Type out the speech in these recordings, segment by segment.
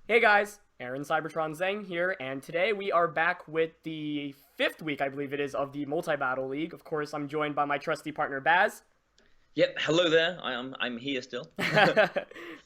Hey guys, Aaron Cybertron Zeng here, and today we are back with the 5th week, I believe it is, of the Multi-Battle League. Of course, I'm joined by my trusty partner Baz. Yep, hello there. I'm here still.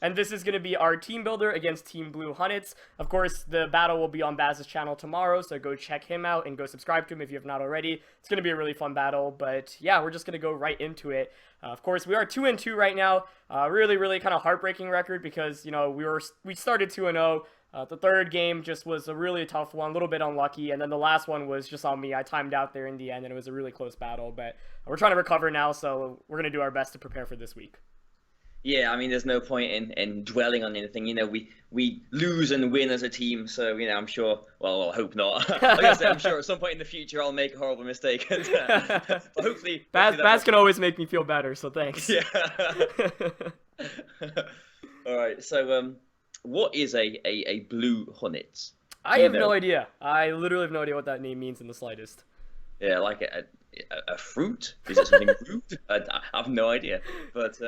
And this is going to be our team builder against Team Blue Hunnitz. Of course, the battle will be on Baz's channel tomorrow, so go check him out and go subscribe to him if you have not already. It's going to be a really fun battle, but yeah, we're just going to go right into it. Of course, we are 2-2 right now. Really kind of heartbreaking record because, we started 2-0. The third game just was a really tough one, a little bit unlucky, and then the last one was just on me. I timed out there in the end, and it was a really close battle, but we're trying to recover now, so we're going to do our best to prepare for this week. Yeah, I mean, there's no point in dwelling on anything. We lose and win as a team, so I'm sure. Well, I hope not. Like I said, I'm sure at some point in the future I'll make a horrible mistake, but hopefully, Baz can always make me feel better, so thanks. Yeah. All right. So, what is a blue Hunnitz? I have no idea. I literally have no idea what that name means in the slightest. Yeah, like a fruit? Is it something fruit? I have no idea. But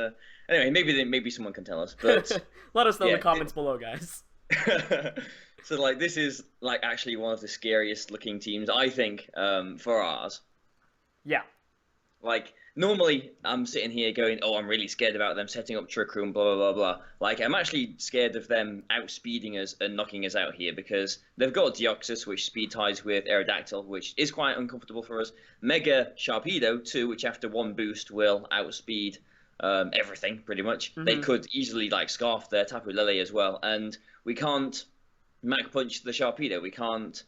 anyway, maybe someone can tell us. But let us know in the comments below, guys. So like this is like actually one of the scariest looking teams I think for ours. Yeah. Like normally I'm sitting here going, oh, I'm really scared about them setting up Trick Room, blah blah blah blah. Like I'm actually scared of them outspeeding us and knocking us out here because they've got Deoxys, which speed ties with Aerodactyl, which is quite uncomfortable for us. Mega Sharpedo too, which after one boost will outspeed everything pretty much. They could easily like scarf their Tapu Lele as well, and we can't Mach Punch the Sharpedo. We can't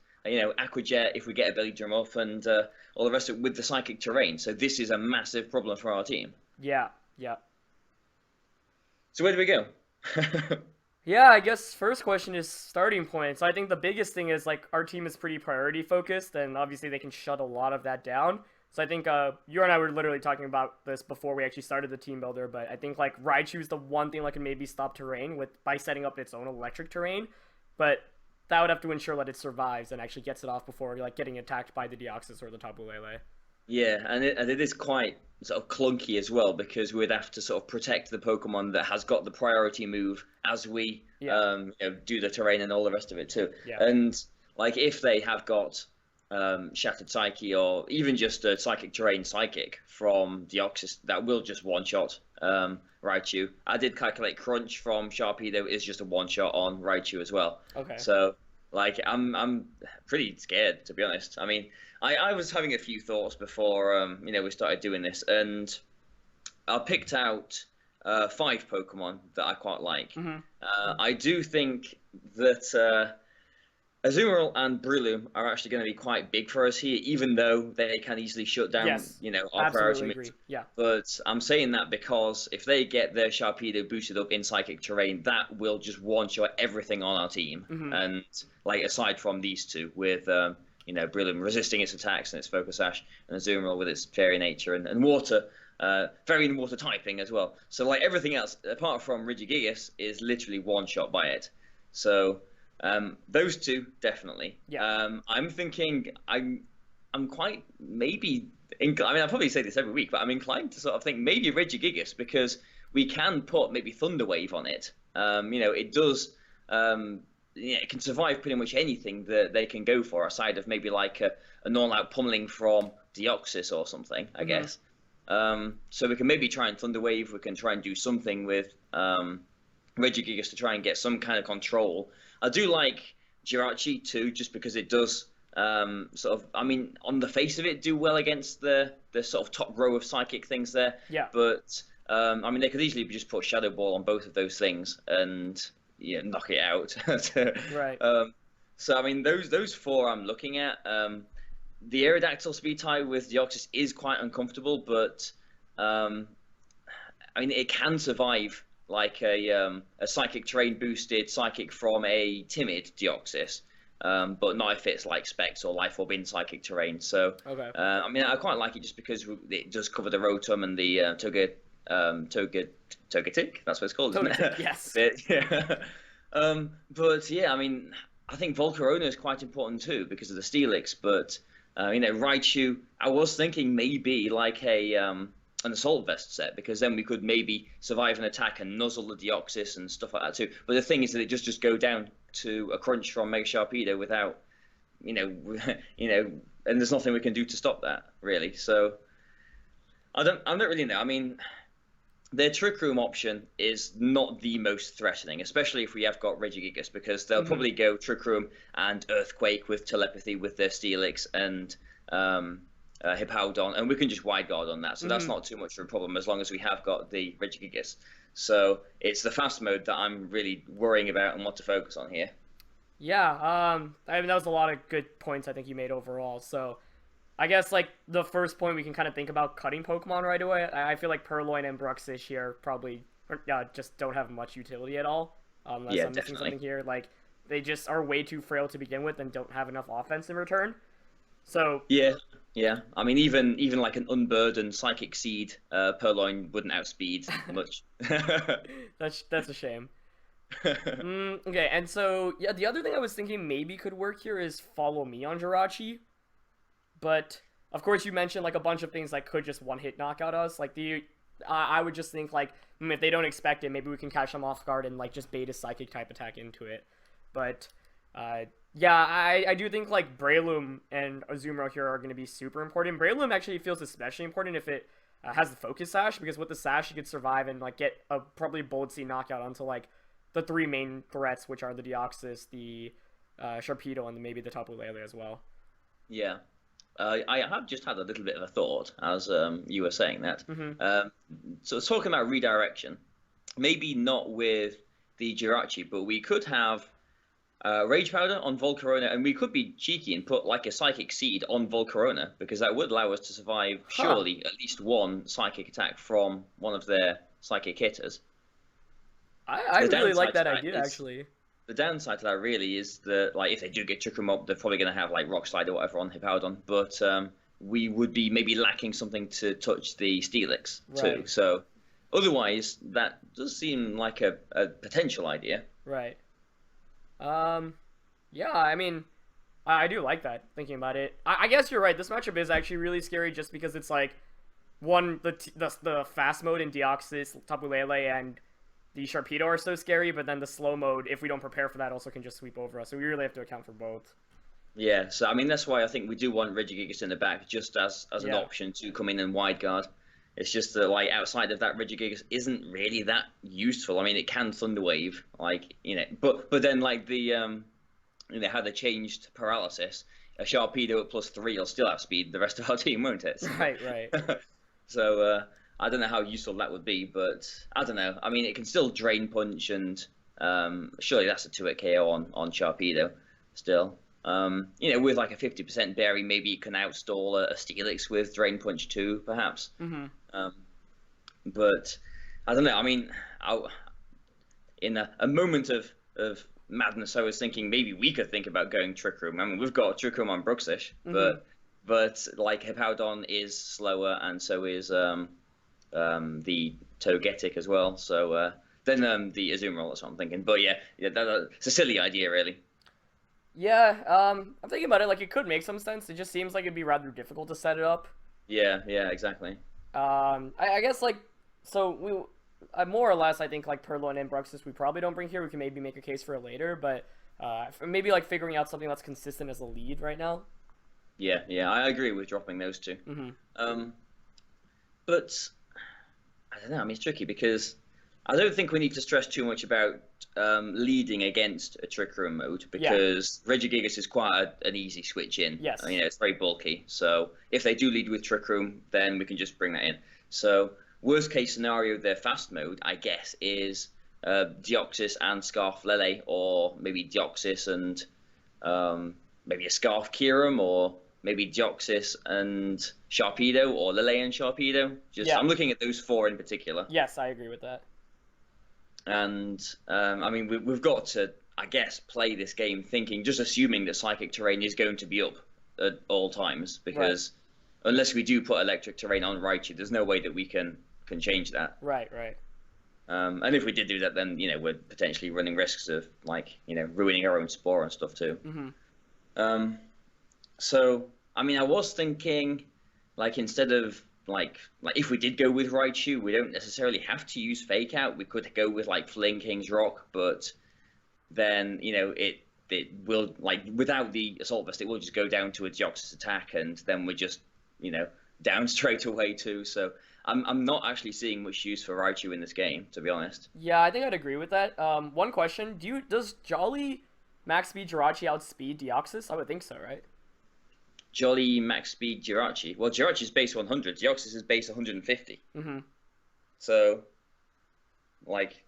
Aqua Jet if we get a Belly Drum off, and all the rest of it with the Psychic Terrain. So this is a massive problem for our team. Yeah. So where do we go? Yeah, I guess first question is starting point. So I think the biggest thing is like our team is pretty priority focused, and obviously they can shut a lot of that down. So I think you and I were literally talking about this before we actually started the team builder, but I think like Raichu is the one thing that can maybe stop terrain by setting up its own electric terrain, but that would have to ensure that it survives and actually gets it off before like getting attacked by the Deoxys or the Tapu Lele. Yeah, and it is quite sort of clunky as well because we'd have to sort of protect the Pokemon that has got the priority move as we do the terrain and all the rest of it too. Yeah. And like if they have got Shattered Psyche or even just a Psychic Terrain Psychic from Deoxys, that will just one-shot Raichu. I did calculate Crunch from Sharpedo is just a one-shot on Raichu as well. Okay. So like I'm pretty scared, to be honest. I mean, I was having a few thoughts before we started doing this, and I picked out 5 Pokemon that I quite like. I do think that Azumarill and Breloom are actually going to be quite big for us here, even though they can easily shut down, our priority moves. Yeah. But I'm saying that because if they get their Sharpedo boosted up in Psychic Terrain, that will just one-shot everything on our team. And like aside from these two, with Breloom resisting its attacks and its Focus Sash, and Azumarill with its Fairy Nature and Water, Fairy and Water typing as well. So like everything else, apart from Regigigas, is literally one-shot by it. So those two definitely. Yeah. I'm thinking I'm quite maybe. I mean, I probably say this every week, but I'm inclined to sort of think maybe Regigigas because we can put maybe Thunder Wave on it. It does. It can survive pretty much anything that they can go for, aside of maybe like an all-out pummeling from Deoxys or something, I guess. So we can maybe try and Thunder Wave. We can try and do something with Regigigas to try and get some kind of control. I do like Jirachi too, just because it does sort of, I mean, on the face of it, do well against the sort of top row of psychic things there. Yeah. But I mean, they could easily just put Shadow Ball on both of those things and knock it out. Right. So I mean, those 4 I'm looking at. The Aerodactyl speed tie with Deoxys is quite uncomfortable, but I mean, it can survive like a Psychic Terrain boosted Psychic from a timid Deoxys, but not if it's like Specs or Life Orb in Psychic Terrain. So Okay. I mean, I quite like it just because it does cover the Rotom and the Togetic. That's what it's called, isn't it? Yes. But yeah, I mean, I think Volcarona is quite important too because of the Steelix. But Raichu, I was thinking maybe like an Assault Vest set, because then we could maybe survive an attack and nuzzle the Deoxys and stuff like that too. But the thing is that it just go down to a crunch from Mega Sharpedo without, you know, and there's nothing we can do to stop that really. So I don't really know. I mean, their Trick Room option is not the most threatening, especially if we have got Regigigas, because they'll probably go Trick Room and Earthquake with Telepathy with their Steelix and Hippowdon, and we can just wide guard on that. So that's not too much of a problem as long as we have got the Regigigas. So it's the fast mode that I'm really worrying about and want to focus on here. Yeah, I mean, that was a lot of good points I think you made overall. So I guess, like, the first point we can kind of think about cutting Pokemon right away. I feel like Purloin and Bruxish here probably just don't have much utility at all. Unless I'm missing something here. Like, they just are way too frail to begin with and don't have enough offense in return. So yeah. I mean, even like an unburdened Psychic Seed, Purloin wouldn't outspeed much. That's a shame. Okay, and so yeah, the other thing I was thinking maybe could work here is Follow Me on Jirachi. But of course, you mentioned like a bunch of things like could just one-hit knockout us. Like I would just think like if they don't expect it, maybe we can catch them off guard and like just bait a Psychic type attack into it. But yeah, I do think like Breloom and Azumarill here are going to be super important. Breloom actually feels especially important if it has the Focus Sash, because with the Sash you could survive and like get a probably Bold Sea knockout onto like the three main threats, which are the Deoxys, the Sharpedo, and maybe the Tapu Lele as well. Yeah. I have just had a little bit of a thought as you were saying that. So talking about redirection, maybe not with the Jirachi, but we could have Rage Powder on Volcarona, and we could be cheeky and put like a Psychic Seed on Volcarona, because that would allow us to survive surely at least one Psychic attack from one of their Psychic hitters. I really like that idea, actually. The downside to that really is that, like, if they do get Trick Room up, they're probably going to have like Rock Slide or whatever on Hippowdon, but we would be maybe lacking something to touch the Steelix too. So otherwise, that does seem like a potential idea. Right. Yeah, I mean, I do like that, thinking about it. I guess you're right. This matchup is actually really scary just because it's like, the fast mode in Deoxys, Tapu Lele, and the Sharpedo are so scary, but then the slow mode, if we don't prepare for that, also can just sweep over us. So we really have to account for both. Yeah, so I mean, that's why I think we do want Regigigas in the back, just as an option to come in and wide guard. It's just that, like, outside of that, Regigigas isn't really that useful. I mean, it can Thunder Wave, like, but then, like, how they changed Paralysis, a Sharpedo at +3 will still outspeed the rest of our team, won't it? Right. So, I don't know how useful that would be, but I don't know. I mean, it can still Drain Punch, and surely that's a 2-hit KO on Sharpedo still. With like a 50% berry, maybe it can outstall a Steelix with Drain Punch too, perhaps. But I don't know. I mean, in a moment of madness, I was thinking maybe we could think about going Trick Room. I mean, we've got Trick Room on Bruxish, but like Hippowdon is slower, and so is the Togetic as well. So then the Azumarill, that's what I'm thinking. But yeah, it's a silly idea, really. Yeah, I'm thinking about it. Like, it could make some sense. It just seems like it'd be rather difficult to set it up. Yeah, exactly. I guess, like, so we more or less, I think, like, Purloin and Bruxis we probably don't bring here. We can maybe make a case for it later, but maybe, like, figuring out something that's consistent as a lead right now. Yeah, I agree with dropping those two. But I don't know. I mean, it's tricky because I don't think we need to stress too much about leading against a Trick Room mode, because Regigigas is quite an easy switch in. Yes. I mean, it's very bulky. So if they do lead with Trick Room, then we can just bring that in. So worst case scenario, their fast mode, I guess, is Deoxys and Scarf Lele, or maybe Deoxys and maybe a Scarf Kyurem, or maybe Deoxys and Sharpedo, or Lele and Sharpedo. I'm looking at those four in particular. Yes, I agree with that. And I mean, we've got to, I guess, play this game just assuming that Psychic Terrain is going to be up at all times, because unless we do put Electric Terrain on Raichu, there's no way that we can change that. Right. And if we did do that, then we're potentially running risks of ruining our own Spore and stuff too. So I mean, I was thinking, like, instead of like if we did go with Raichu, we don't necessarily have to use Fake Out. We could go with like Flame King's Rock, but then it will, like, without the Assault Vest, it will just go down to a Deoxys attack, and then we're just down straight away too. So I'm not actually seeing much use for Raichu in this game, to be honest. Yeah, I think I'd agree with that. One question: does Jolly max speed Jirachi outspeed Deoxys? I would think so, right? Jolly max speed Jirachi. Well, Jirachi's base 100. Deoxys is base 150. Mm-hmm. So, like,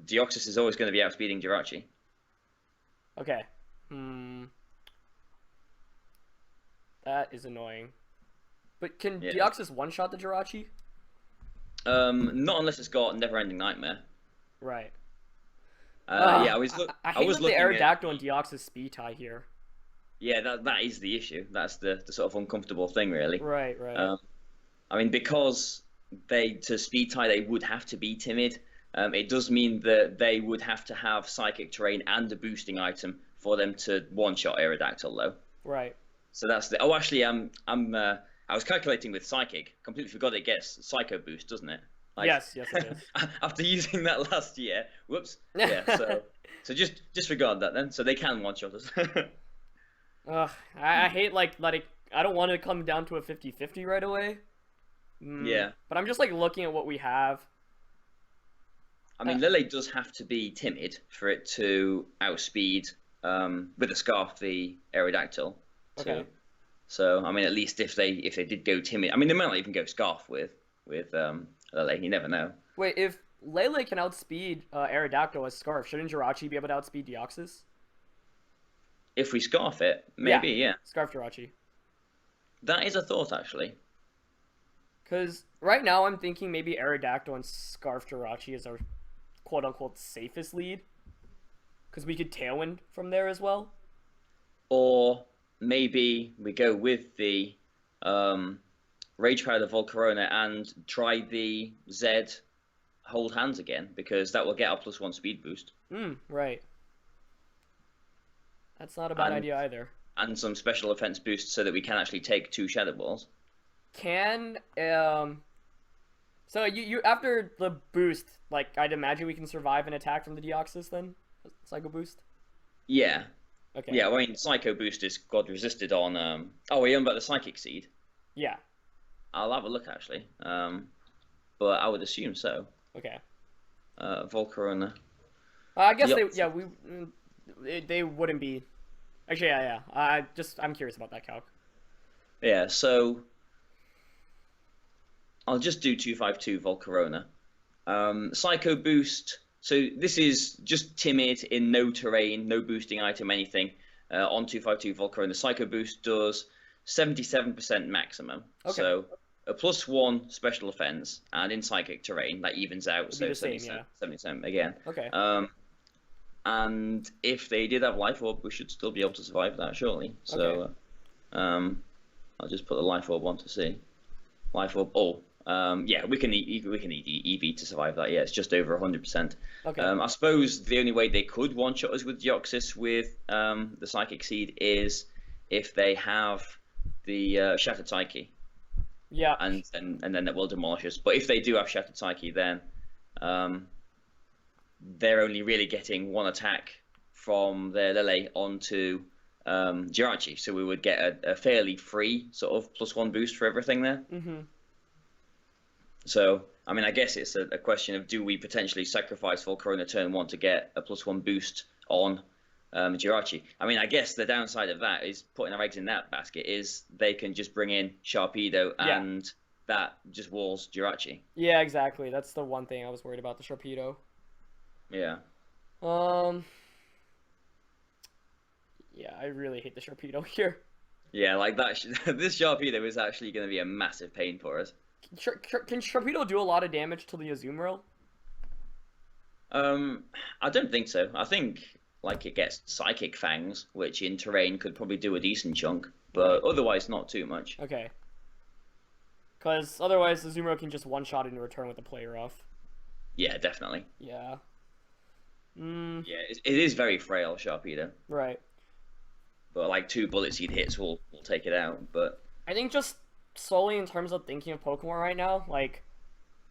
Deoxys is always going to be outspeeding Jirachi. Okay. That is annoying. But can Deoxys one-shot the Jirachi? Not unless it's got Never-Ending Nightmare. Right. Yeah, I hate that the Aerodactyl and Deoxys speed tie here. Yeah, that is the issue. That's the sort of uncomfortable thing, really. Right. I mean, because to speed tie, they would have to be timid. It does mean that they would have to have Psychic Terrain and a boosting item for them to one-shot Aerodactyl, though. Right. So that's the. Oh, actually, I was calculating with Psychic. Completely forgot it gets Psycho Boost, doesn't it? Like, yes, it is. After using that last year, whoops. Yeah. So just disregard that then. So they can one-shot us. Ugh, I hate letting. I don't want to come down to a 50-50 right away. Yeah. But I'm just looking at what we have. I mean, Lele does have to be timid for it to outspeed with a Scarf the Aerodactyl too. Okay. So I mean, at least if they did go timid, I mean, they might not even go Scarf with Lele. You never know. Wait, if Lele can outspeed Aerodactyl as Scarf, shouldn't Jirachi be able to outspeed Deoxys? If we Scarf it, maybe, yeah. Scarf Jirachi. That is a thought, actually. Because right now I'm thinking maybe Aerodactyl and Scarf Jirachi is our quote-unquote safest lead. Because we could Tailwind from there as well. Or maybe we go with the Rage Powder Volcarona and try the Z Hold Hands again, because that will get our +1 speed boost. Right. That's not a bad idea either. And some special offense boosts so that we can actually take 2 Shadow Balls. So you after the boost, I'd imagine we can survive an attack from the Deoxys then? Psycho Boost? Yeah. Okay. Yeah, I mean, Psycho Boost is God resisted on... Oh, are you on about the Psychic Seed? Yeah. I'll have a look, actually. But I would assume so. Okay. Volcarona. I guess they wouldn't be... Actually, yeah. I'm curious about that calc. Yeah, so... I'll just do 252 Volcarona. Psycho Boost... So this is just timid in no terrain, no boosting item, anything. On 252 Volcarona, Psycho Boost does 77% maximum. Okay. So a +1 special offense, and in psychic terrain that evens out. So 77 again. Okay. And if they did have Life Orb, we should still be able to survive that, surely. So, okay. I'll just put the Life Orb on to see. Life Orb. Oh. Yeah, we can need EV to survive that. Yeah, it's just over 100%. Okay. I suppose the only way they could one-shot us with Deoxys with the Psychic Seed is if they have the Shattered Psyche. Yeah. And then that will demolish us. But if they do have Shattered Psyche, then they're only really getting 1 attack from their Lele onto Jirachi. So we would get a fairly free sort of +1 boost for everything there. Mm-hmm. So, I mean, I guess it's a question of, do we potentially sacrifice Volcarona turn 1 to get a +1 boost on Jirachi? I mean, I guess the downside of that is putting our eggs in that basket is they can just bring in Sharpedo and that just walls Jirachi. Yeah, exactly. That's the one thing I was worried about, the Sharpedo. Yeah. Yeah, I really hate the Sharpedo here. Yeah, like that. This Sharpedo is actually going to be a massive pain for us. Can Sharpedo do a lot of damage to the Azumarill? I don't think so. I think it gets Psychic Fangs, which in terrain could probably do a decent chunk, but otherwise not too much. Okay. Because otherwise the Azumarill can just one-shot it in return with the player off. Yeah, definitely. Yeah. Yeah, it is very frail, Sharpedo. Right. But 2 bullet seed hits will take it out. But I think just solely in terms of thinking of Pokemon right now,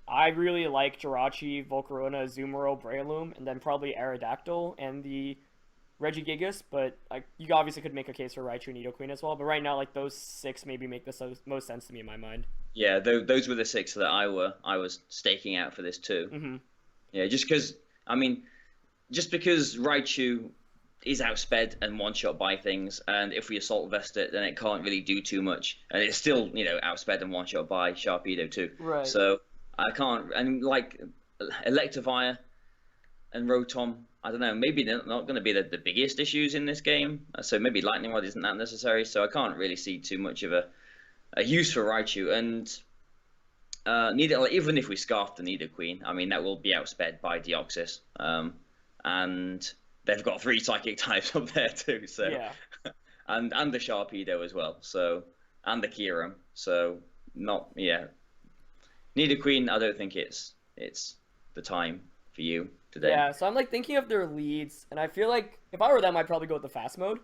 I really like Jirachi, Volcarona, Azumarill, Breloom, and then probably Aerodactyl and the Regigigas, but like you obviously could make a case for Raichu and Nidoqueen as well. But right now, like those 6 maybe make the most sense to me in my mind. Yeah, those were the 6 that I was staking out for this too. Mm-hmm. Yeah, just because Raichu is outsped and one-shot by things, and if we Assault Vest it, then it can't really do too much, and it's still outsped and one-shot by Sharpedo too. Right. So I can't, and like Electivire and Rotom, I don't know, maybe they're not going to be the biggest issues in this game, so maybe Lightning Rod isn't that necessary, so I can't really see too much of a use for Raichu, and even if we Scarf the Nidoqueen, I mean, that will be outsped by Deoxys, and they've got 3 Psychic types up there too, so Yeah. and the Sharpedo as well, so, and the Kyurem, so Nidoqueen, I don't think it's the time for you today. Yeah, so I'm like thinking of their leads, and I feel like if I were them, I'd probably go with the fast mode,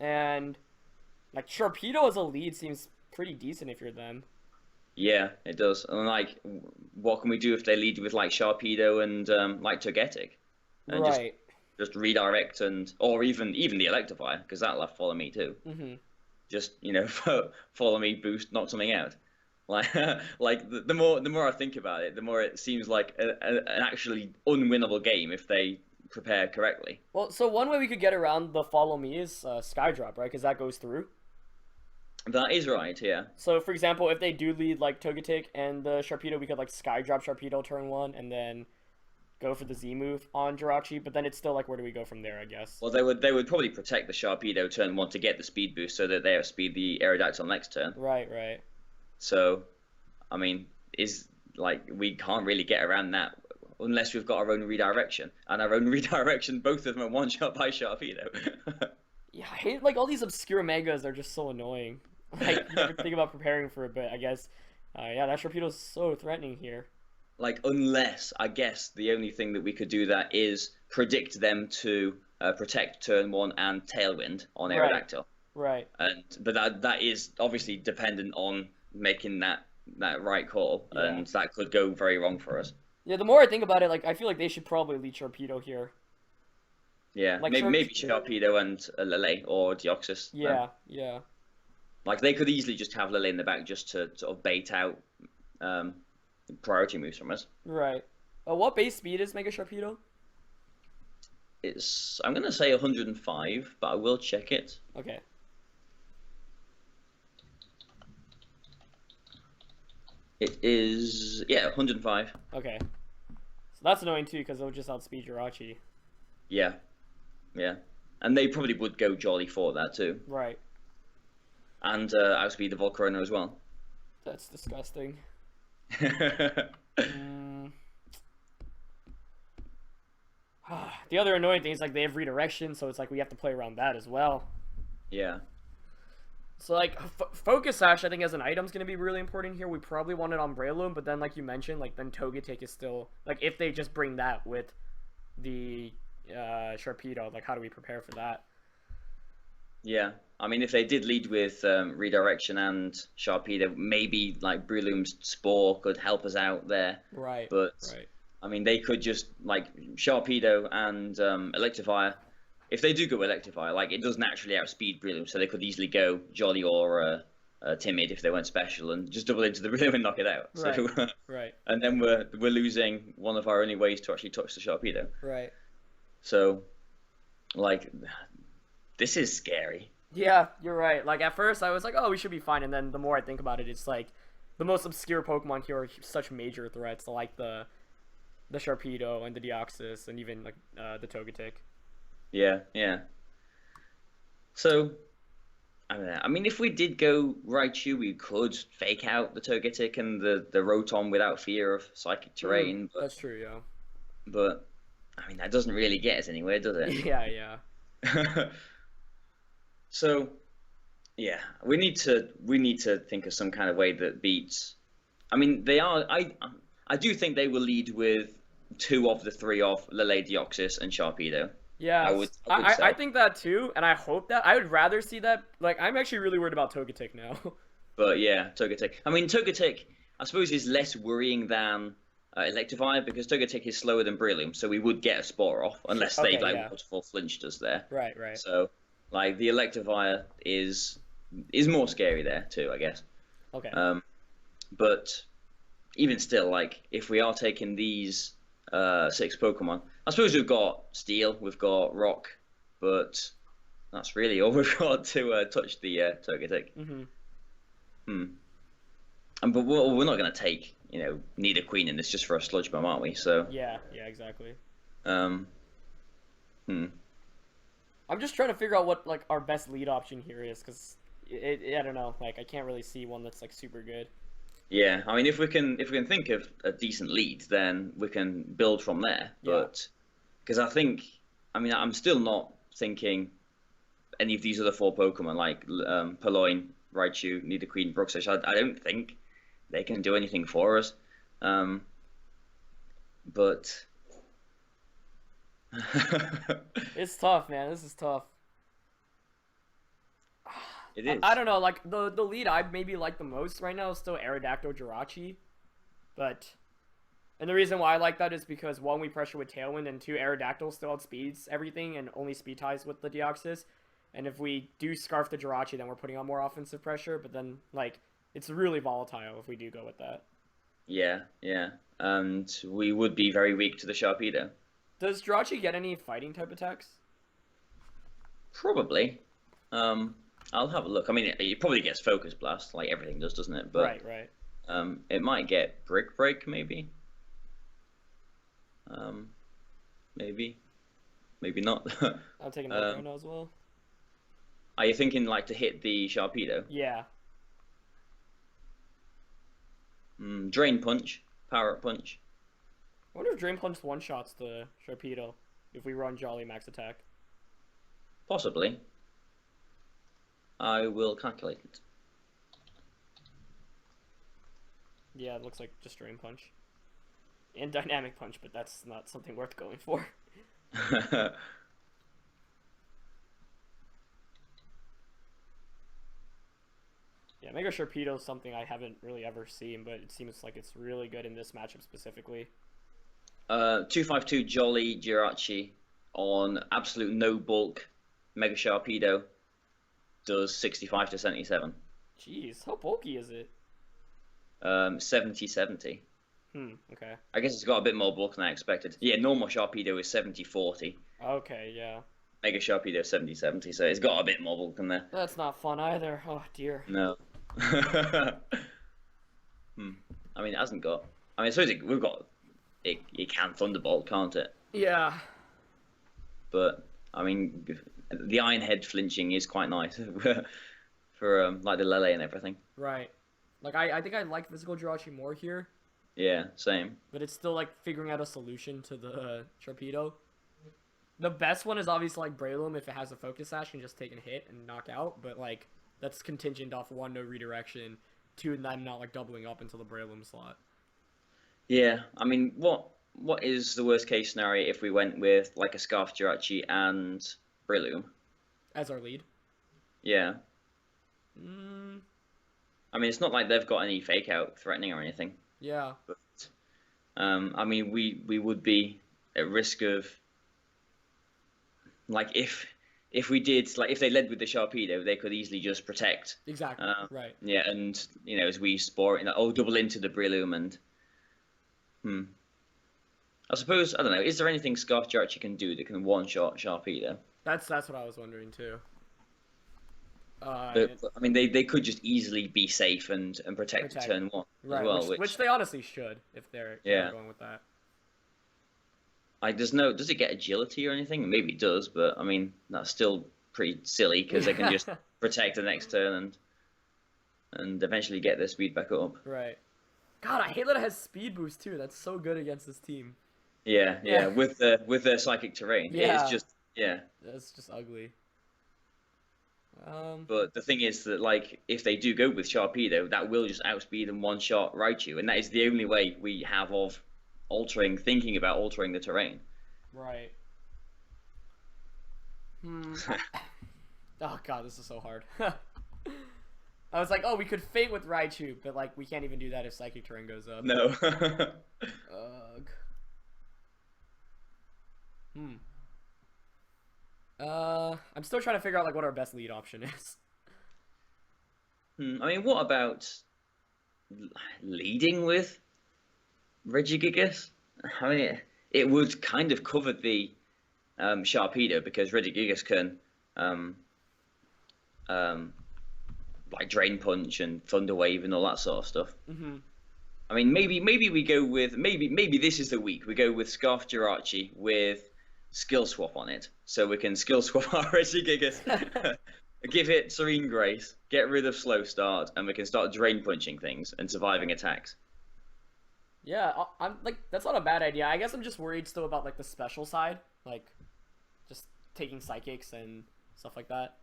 and like Sharpedo as a lead seems pretty decent if you're them. Yeah, it does. And like, what can we do if they lead with like Sharpedo and like Togetic, and Right. just redirect or even the Electivire, because that'll have Follow Me too. Mm-hmm. Just Follow Me, boost, knock something out. Like the more I think about it, the more it seems like an actually unwinnable game if they prepare correctly. Well, so one way we could get around the Follow Me is Skydrop, right? Because that goes through. That is right, yeah. So, for example, if they do lead like Togetic and the Sharpedo, we could like Skydrop Sharpedo turn 1 and then go for the Z move on Jirachi. But then it's still like, where do we go from there? I guess. Well, they would probably protect the Sharpedo turn 1 to get the speed boost so that they outspeed the Aerodactyl next turn. Right, right. So, I mean, we can't really get around that unless we've got our own redirection, and our own redirection, both of them are one shot by Sharpedo. Yeah, I hate like all these obscure megas are just so annoying. Like you never think about preparing for a bit. I guess, yeah, that Sharpedo's so threatening here. Like, unless, I guess, the only thing that we could do that is predict them to protect turn 1 and Tailwind on Aerodactyl. Right. But that is obviously dependent on making that right call, Yeah. and that could go very wrong for us. Yeah, the more I think about it, like I feel like they should probably lead Sharpedo here. Yeah, Like maybe Sharpedo and Lele or Deoxys. Yeah, yeah. Like, they could easily just have Lele in the back just to sort of bait out priority moves from us. Right. What base speed is Mega Sharpedo? I'm going to say 105, but I will check it. Okay. It is, 105. Okay. So that's annoying too, because it'll just outspeed Jirachi. Yeah. And they probably would go Jolly for that too. Right. And outspeed the Volcarona as well. That's disgusting. The other annoying thing is like they have redirection, so it's like we have to play around that as well. Yeah. So like Focus Sash, I think as an item is going to be really important here. We probably want it on Breloom, but then like you mentioned, like then Togetic is still like if they just bring that with the Sharpedo, like how do we prepare for that? Yeah. I mean, if they did lead with redirection and Sharpedo, maybe like Breloom's Spore could help us out there. Right. But right. I mean, they could just like Sharpedo and Electivire. If they do go Electivire, like it does naturally outspeed Breloom, so they could easily go Jolly or Timid if they went special and just double into the Breloom and knock it out. Right. So, right. And then we're losing one of our only ways to actually touch the Sharpedo. Right. So, like, this is scary. Yeah, you're right. Like at first I was like, oh, we should be fine, and then the more I think about it, it's like the most obscure Pokemon here are such major threats, like the Sharpedo and the Deoxys and even like the Togetic. Yeah. So, I don't know. I mean, if we did go Raichu, we could fake out the Togetic and the Rotom without fear of Psychic Terrain. But, that's true, yeah. But, I mean, that doesn't really get us anywhere, does it? Yeah. So, yeah, we need to think of some kind of way that beats. I mean, they are. I do think they will lead with 2 of the 3 of Lele, Deoxys, and Sharpedo. Yeah, I would I think that too, and I hope that. I would rather see that. Like, I'm actually really worried about Togetic now. But yeah, Togetic. I mean, Togetic, I suppose, is less worrying than Electivire, because Togetic is slower than Breloom, so we would get a Spore off unless they Okay, like yeah. waterfall flinched us there. Right, right. So like the Electivire is more scary there too, I guess. Okay. But even still, like if we are taking these 6 Pokemon, I suppose we've got Steel, we've got Rock, but that's really all we've got to touch the Togetic. But we're not going to take, Nidoqueen in this just for a Sludge Bomb, aren't we? So yeah, exactly. I'm just trying to figure out what like our best lead option here is, because I don't know, like I can't really see one that's like super good. Yeah, I mean, if we can think of a decent lead, then we can build from there. But because I'm still not thinking any of these other 4 Pokemon like Purloin, Raichu, Nidoqueen, Bruxish. I don't think they can do anything for us. But it's tough, man. This is tough. It is. I don't know, like the lead I maybe like the most right now is still Aerodactyl Jirachi. And the reason why I like that is because 1, we pressure with Tailwind, and 2, Aerodactyl still outspeeds everything and only speed ties with the Deoxys. And if we do Scarf the Jirachi, then we're putting on more offensive pressure, but then like it's really volatile if we do go with that. Yeah. And we would be very weak to the Sharpedo. Does Jirachi get any fighting type attacks? Probably. I'll have a look. I mean, it probably gets Focus Blast, like everything does, doesn't it? But, right. It might get Brick Break, maybe. Maybe not. I'm taking that right now as well. Are you thinking like to hit the Sharpedo? Yeah. Drain Punch, Power Up Punch. I wonder if Drain Punch one-shots the Sharpedo if we run Jolly Max Attack. Possibly. I will calculate it. Yeah, it looks like just Drain Punch. And Dynamic Punch, but that's not something worth going for. Yeah, Mega Sharpedo is something I haven't really ever seen, but it seems like it's really good in this matchup specifically. 252 Jolly Jirachi on absolute no bulk Mega Sharpedo does 65 to 77. Jeez, how bulky is it? 70-70. Okay. I guess it's got a bit more bulk than I expected. Yeah, normal Sharpedo is 70-40. Okay, yeah. Mega Sharpedo 70-70, so it's got a bit more bulk than there. That's not fun either. Oh, dear. No. I mean, it hasn't got... I mean, I suppose we've got... It can Thunderbolt, can't it? Yeah. But, I mean, the Iron Head flinching is quite nice for, like, the Lele and everything. Right. Like, I think I like Physical Jirachi more here. Yeah, same. But it's still, like, figuring out a solution to the Sharpedo. The best one is obviously, like, Breloom if it has a Focus Sash and just take a hit and knock out. But, like, that's contingent off 1, no redirection, 2, them not, like, doubling up into the Breloom slot. Yeah, I mean, what is the worst case scenario if we went with, like, a Scarf Jirachi and Breloom? As our lead? Yeah. I mean, it's not like they've got any Fake Out threatening or anything. Yeah. But, I mean, we would be at risk of, like, if we did, like, if they led with the Sharpedo, they could easily just protect. Exactly, right. Yeah, and, as we Spore it, double into the Breloom and... I suppose, I don't know, is there anything Scarf Jirachi can do that can one-shot Sharpedo? That's what I was wondering, too. But, I mean, they could just easily be safe and protect turn 1 right, as well. Which they honestly should, if they're going with that. Does it get agility or anything? Maybe it does, but, I mean, that's still pretty silly, because they can just protect the next turn and eventually get their speed back up. Right. God, I hate that it has speed boost too. That's so good against this team. Yeah. With their psychic terrain, it's just That's just ugly. But the thing is that, like, if they do go with Sharpedo, that will just outspeed and one-shot Raichu, and that is the only way we have of thinking about altering the terrain. Right. Oh god, this is so hard. I was like, oh, we could Fate with Raichu, but, like, we can't even do that if Psychic Terrain goes up. No. bug. I'm still trying to figure out like what our best lead option is. I mean, what about leading with Regigigas? I mean, it would kind of cover the Sharpedo because Regigigas can like Drain Punch and Thunder Wave and all that sort of stuff. I mean, maybe we go with maybe this is the week we go with Scarf Jirachi with Skill Swap on it, so we can Skill Swap our Regigigas, give it Serene Grace, get rid of Slow Start, and we can start Drain Punching things and surviving attacks. Yeah, I'm like that's not a bad idea. I guess I'm just worried still about like the special side, like just taking Psychics and stuff like that.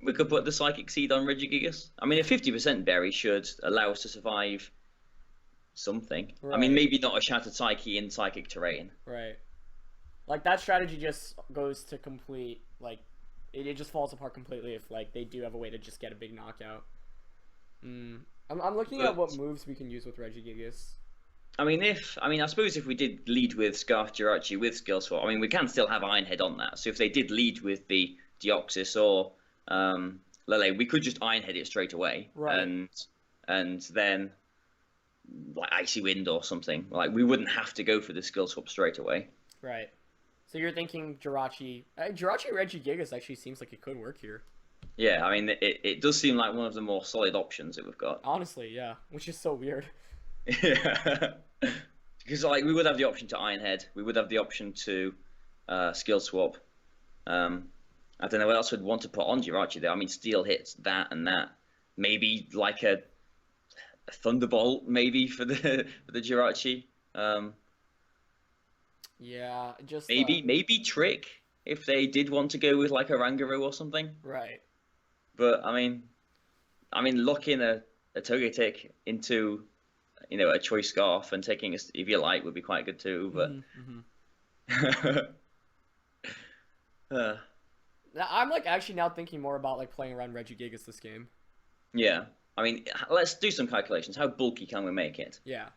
We could put the Psychic Seed on Regigigas. I mean, a 50% berry should allow us to survive something. Right. I mean, maybe not a Shattered Psyche in Psychic Terrain. Right. Like, that strategy just goes to complete, like, it just falls apart completely if, like, they do have a way to just get a big knockout. I'm looking at what moves we can use with Regigigas. I mean, I suppose if we did lead with Scarf Jirachi with Skill Swap, I mean, we can still have Iron Head on that. So if they did lead with the Deoxys or Lele, we could just Iron Head it straight away, right? And then like Icy Wind or something. Like we wouldn't have to go for the Skill Swap straight away. Right. So you're thinking Jirachi Regigigas actually seems like it could work here. Yeah, I mean it does seem like one of the more solid options that we've got. Honestly, yeah, which is so weird. Yeah. Because like we would have the option to Iron Head, we would have the option to Skill Swap. I don't know what else we'd want to put on Jirachi though. I mean, Steel hits that and that. Maybe like a Thunderbolt, maybe for the Jirachi. Yeah, just maybe Trick if they did want to go with like a Rangaroo or something. Right. But I mean, locking a Togetic into a Choice Scarf and taking a Eviolite would be quite good too. But. I'm like actually now thinking more about like playing around Regigigas this game. Yeah, I mean, let's do some calculations. How bulky can we make it? Yeah.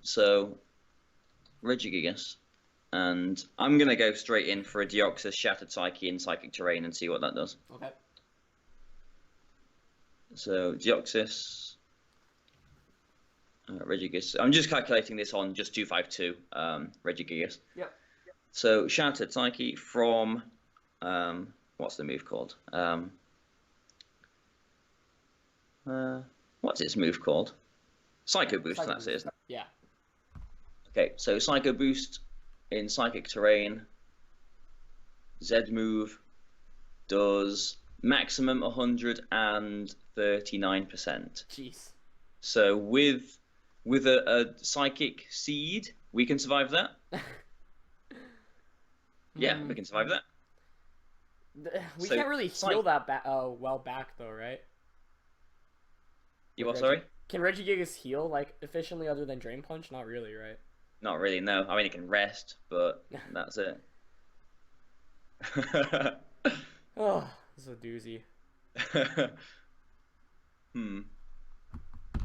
So Regigigas, and I'm gonna go straight in for a Deoxys, Shattered Psyche, in Psychic Terrain and see what that does. Okay. So Deoxys, Regigigas. I'm just calculating this on just 252 Regigigas. Yep. So Shattered Psyche from what's the move called? What's its move called? Psycho Boost. That's it, isn't it? Yeah. Okay, so Psycho Boost in Psychic Terrain. Z move does maximum 139%. Jeez. So with a Psychic Seed, we can survive that. Yeah, we can survive that. We can't really heal that well back though, right? You what? Sorry. Can Regigigas heal like efficiently other than Drain Punch? Not really, right? Not really. No. I mean, it can rest, but that's it. Oh, this is a doozy.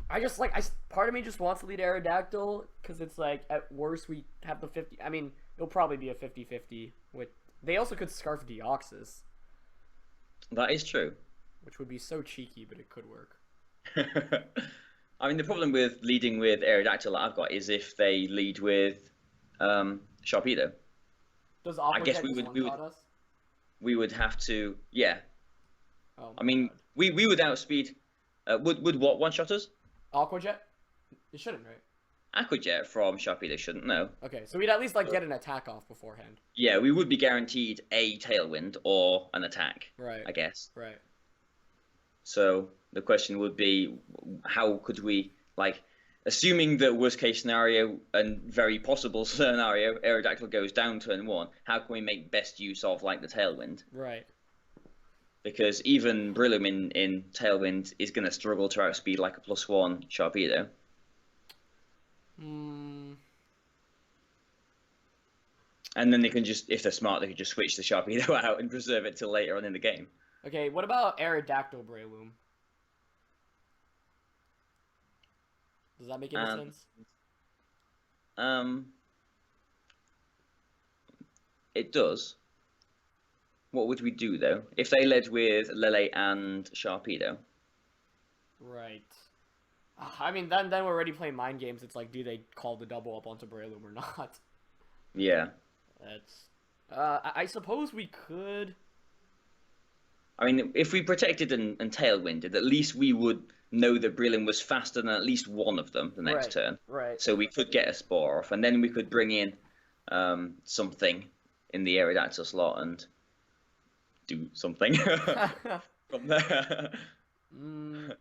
I just like part of me just wants to lead Aerodactyl because it's like at worst we have the 50. I mean, it'll probably be a 50-50 with. They also could Scarf Deoxys. That is true. Which would be so cheeky, but it could work. I mean, the problem with leading with Aerodactyl that I've got is if they lead with Sharpedo. Does I guess we would have to, yeah. Oh I mean, we would outspeed. Would what one-shot us? Aqua Jet? It shouldn't, right? Aqua Jet from Sharpedo shouldn't, no. Okay, so we'd at least like get an attack off beforehand. Yeah, we would be guaranteed a Tailwind or an attack. Right. I guess. Right. So the question would be, how could we, like, assuming the worst case scenario and very possible scenario, Aerodactyl goes down turn 1, how can we make best use of, like, the Tailwind? Right. Because even Breloom in Tailwind is going to struggle to outspeed, like, a +1 Sharpedo. And then they can just, if they're smart, they can just switch the Sharpedo out and preserve it till later on in the game. Okay, what about Aerodactyl Breloom? Does that make any sense? It does. What would we do though if they led with Lele and Sharpedo? Right. I mean, then we're already playing mind games. It's like, do they call the double up onto Breloom or not? Yeah. That's. I suppose we could. I mean, if we protected and tailwinded, at least we would know that Breloom was faster than at least one of them the next turn. Right. So we could get a Spore off, and then we could bring in something in the Aerodactyl slot and do something from there. I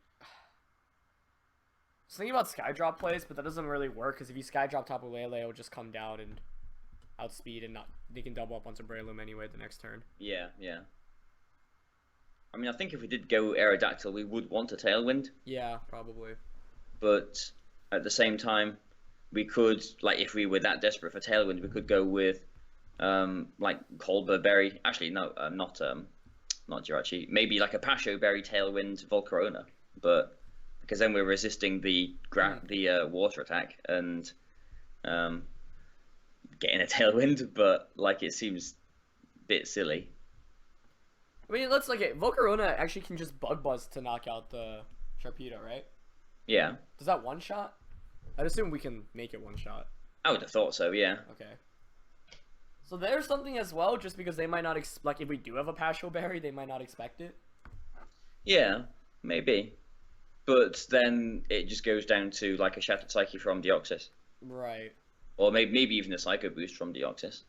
was thinking about Skydrop plays, but that doesn't really work because if you Skydrop Tapu Lele, it'll just come down and outspeed, and not they can double up onto Breloom anyway the next turn. Yeah. I mean, I think if we did go Aerodactyl, we would want a Tailwind. Yeah, probably. But at the same time, we could, like, if we were that desperate for Tailwind, we could go with, like, Colbur Berry. Actually, no, not Jirachi. Maybe like a Pasho Berry Tailwind Volcarona. But because then we're resisting the water attack and getting a Tailwind. But like, it seems a bit silly. I mean, let's look at Volcarona actually can just Bug Buzz to knock out the Sharpedo, right? Yeah. Does that one shot? I'd assume we can make it one shot. I would have thought so, yeah. Okay. So there's something as well, just because they might not like if we do have a Pasho Berry, they might not expect it. Yeah, maybe. But then it just goes down to like a Shattered Psyche from Deoxys. Right. Or maybe even a Psycho Boost from Deoxys. So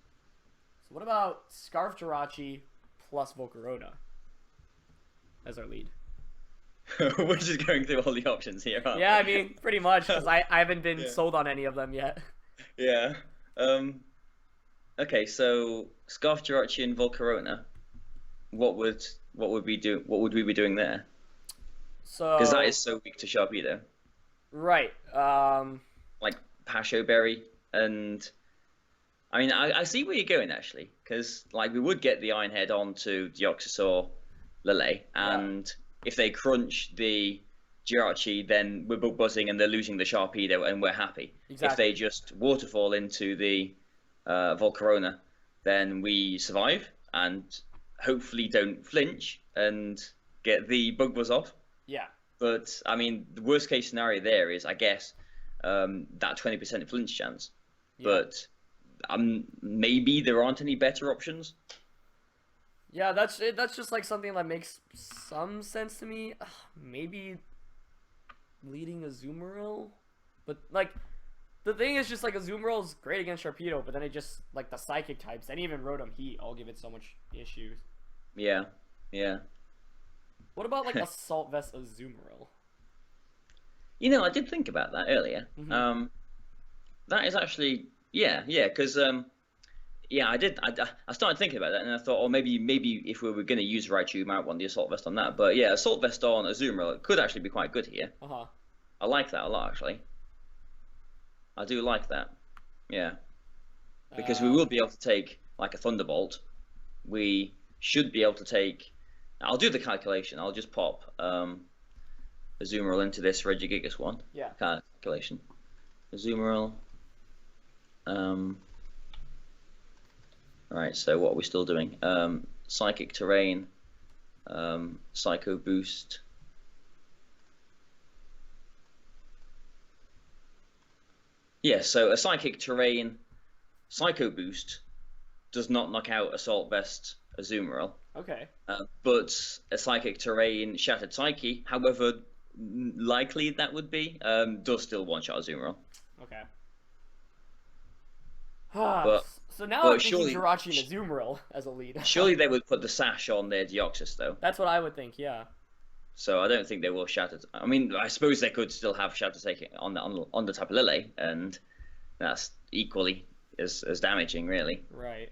what about Scarf Jirachi plus Volcarona as our lead? We're just going through all the options here, aren't Yeah, we? I mean, pretty much, because I haven't been sold on any of them yet. Yeah. Okay, so Scarf Jirachi and Volcarona. What would we do? What would we be doing there? So Because that is so weak to Sharpedo. right. Like Pasho Berry and. I mean, I see where you're going actually, because like we would get the Iron Head onto Deoxys or Lele, and if they crunch the Jirachi, then we're bug buzzing and they're losing the Sharpedo, and we're happy. Exactly. If they just waterfall into the Volcarona, then we survive and hopefully don't flinch and get the bug buzz off. Yeah. But I mean, the worst case scenario there is, I guess, that 20% flinch chance. Yeah. But maybe there aren't any better options. Yeah, that's it. That's just like something that makes some sense to me. Maybe leading Azumarill, but like the thing is just like Azumarill is great against Sharpedo, but then it just like the psychic types and even Rotom Heat all give it so much issues. Yeah. What about like Assault Vest Azumarill? You know, I did think about that earlier. Mm-hmm. That is actually because I started thinking about that, and I thought, oh, maybe if we were going to use Raichu, we might want the Assault Vest on that. But yeah, Assault Vest on Azumarill could actually be quite good here. I like that a lot, actually. I do like that. Yeah, because we will be able to take like a Thunderbolt. We should be able to take. I'll do the calculation. I'll just pop Azumarill into this Regigigas one. Yeah. Calculation. Azumarill. Alright, so what are we still doing? Psychic Terrain, Psycho Boost. Yeah, so a Psychic Terrain, Psycho Boost does not knock out Assault Vest Azumarill. Okay. But a Psychic Terrain Shattered Psyche, however likely that would be, does still one-shot Azumarill. Okay. So now I'm thinking Jirachi and Azumarill as a lead. Surely they would put the sash on their Deoxys, though. That's what I would think, yeah. So I don't think they will Shatter. I mean, I suppose they could still have Shatter Take on the Tapu Lele, and that's equally as damaging, really. Right.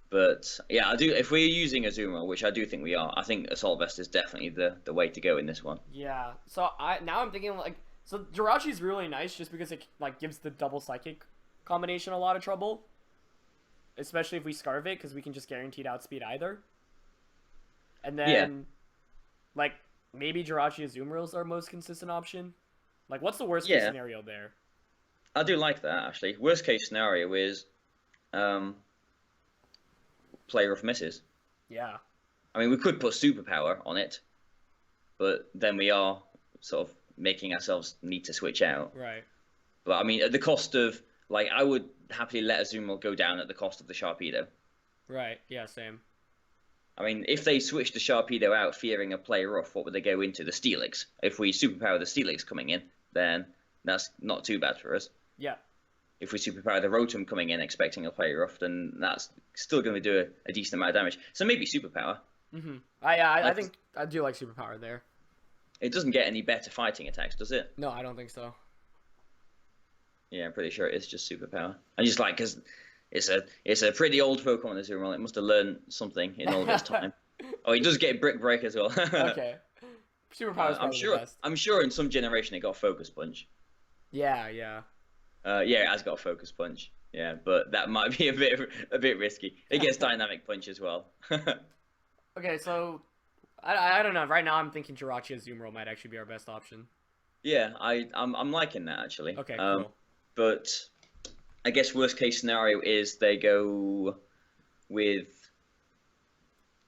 But yeah, I do. If we're using Azumarill, which I do think we are, I think Assault Vest is definitely the way to go in this one. Yeah. So now I'm thinking like, so Jirachi's really nice just because it like gives the double psychic combination a lot of trouble, especially if we Scarf it, because we can just guaranteed outspeed either. And then, like, maybe Jirachi Azumarill is our most consistent option. Like, what's the worst case scenario there? I do like that actually. Worst case scenario is player of misses. Yeah. I mean, we could put superpower on it, but then we are sort of making ourselves need to switch out. Right. But I mean, at the cost of, like, I would happily let Azumarill go down at the cost of the Sharpedo. Right. Yeah. Same. I mean, if they switched the Sharpedo out fearing a player off, what would they go into? The Steelix. If we superpower the Steelix coming in, then that's not too bad for us. Yeah. If we superpower the Rotom coming in expecting a player off, then that's still going to do a decent amount of damage. So maybe superpower. Mm-hmm. I think I do like superpower there. It doesn't get any better fighting attacks, does it? No, I don't think so. Yeah, I'm pretty sure it is just superpower. I just like, because it's a pretty old Pokemon, Azumarill. It must have learned something in all this time. Oh, it does get Brick Break as well. Okay. Superpower is probably the best. I'm sure in some generation it got Focus Punch. Yeah, yeah. Yeah, it has got Focus Punch. Yeah, but that might be a bit risky. It gets Dynamic Punch as well. Okay, so I don't know. Right now, I'm thinking Jirachi Azumarill might actually be our best option. Yeah, I'm liking that actually. Okay, cool. But I guess worst case scenario is they go with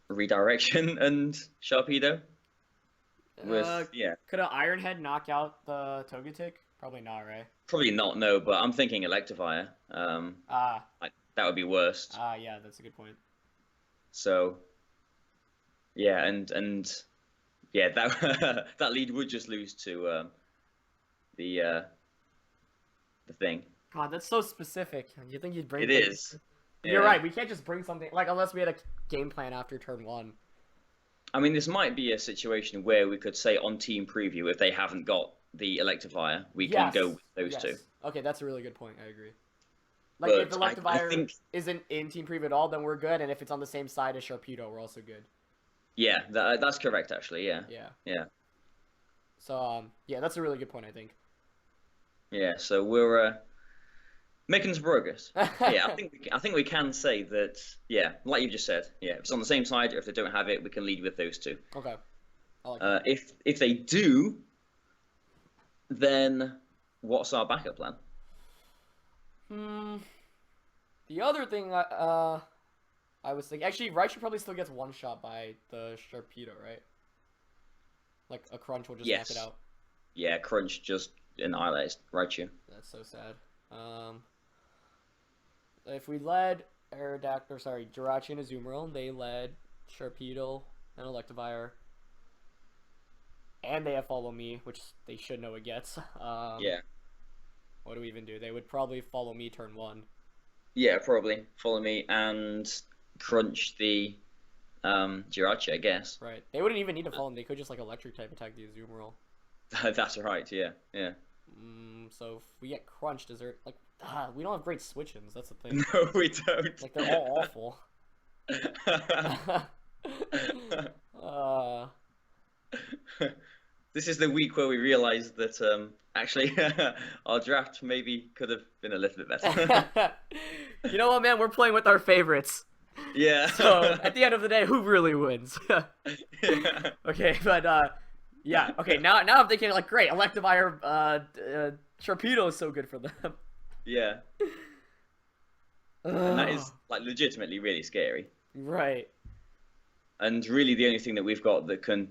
Redirection and Sharpedo. Yeah. Could an Iron Head knock out the Togetic? Probably not, right? Probably not, no. But I'm thinking Electivire. Like that would be worst. Yeah, that's a good point. So. Yeah, and yeah, that that lead would just lose to the thing. God, that's so specific. You think you'd bring it is. You're right. We can't just bring something like unless we had a game plan after turn 1. I mean, this might be a situation where we could say on team preview if they haven't got the Electivire, we can go with those two. Okay, that's a really good point. I agree. Like But if Electivire I think... isn't in team preview at all, then we're good, and if it's on the same side as Sharpedo, we're also good. Yeah, that's correct actually. Yeah. Yeah. So yeah, that's a really good point. I think. Yeah. So we're making some progress. Yeah, I think we can say that. Yeah, like you just said. Yeah, if it's on the same side, or if they don't have it, we can lead with those two. Okay. I like that. If they do, then what's our backup plan? The other thing I was thinking, actually, Raichu probably still gets one shot by the Sharpedo, right? Like a Crunch will just knock it out. Yeah, Crunch just annihilates Raichu. That's so sad. If we led Jirachi and Azumarill, they led Sharpedo and Electivire, and they have Follow Me, which they should know it gets. Yeah. What do we even do? They would probably Follow Me turn 1. Yeah, probably Follow Me and Crunch the Jirachi, I guess. Right. They wouldn't even need to follow him. They could just like electric type attack the Azumarill. That's right. Yeah. So if we get crunched, is there like we don't have great switch-ins. That's the thing. No, we don't. Like they're all awful. This is the week where we realized that actually our draft maybe could have been a little bit better. You know what, man? We're playing with our favorites. Yeah. So at the end of the day, who really wins? Yeah. Okay, but yeah. Okay, now I'm thinking like, great, Electivire, Sharpedo is so good for them. Yeah. And that is like legitimately really scary. Right. And really, the only thing that we've got that can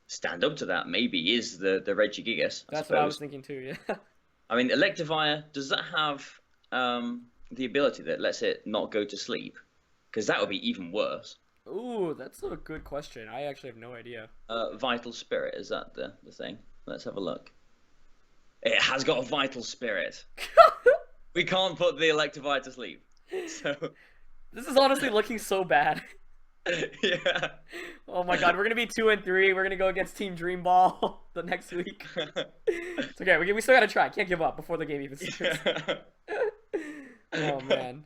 stand up to that maybe is the Regigigas. That's what I was thinking too. Yeah. I mean, Electivire, does that have the ability that lets it not go to sleep? Because that would be even worse. Ooh, that's a good question. I actually have no idea. Vital Spirit, is that the thing? Let's have a look. It has got a Vital Spirit. We can't put the Electivire to sleep. So this is honestly looking so bad. Yeah. Oh my god, we're gonna be 2 and 3. We're gonna go against Team Dream Ball the next week. It's okay. We still gotta try. Can't give up before the game even starts. Oh man.